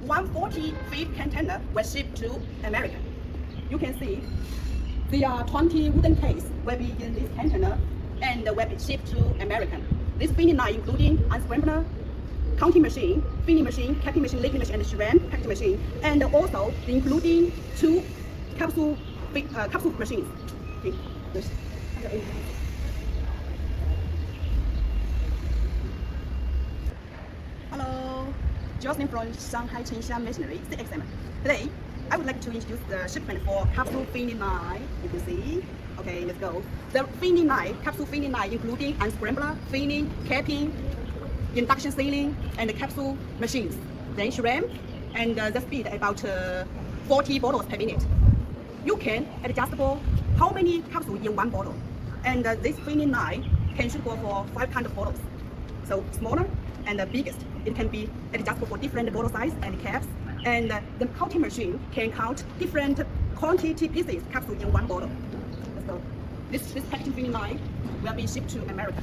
140 feet container was shipped to America. You can see there are 20 wooden cases will be in this container and will be shipped to America. This filling line including unscrambler, counting machine, filling machine, capping machine, labeling machine, and shrimp packaging machine, and also including 2 capsule machines. Okay. Hello, Jocelyn from Shanghai CHENGXIANG machinery, CXM. Today, I would like to introduce the shipment for capsule filling line. You can see. Okay, let's go. The filling line, capsule filling line, including unscrambler, filling, capping, induction sealing, and the capsule machines. Then shrimp, and the speed about 40 bottles per minute. You can adjustable how many capsules in one bottle, and this filling line can suitable for 5 kind of bottles. So smaller and the biggest, it can be adjustable for different bottle size and caps. And the counting machine can count different quantity pieces capsule in one bottle. Let's go. This packaging filling line will be shipped to America.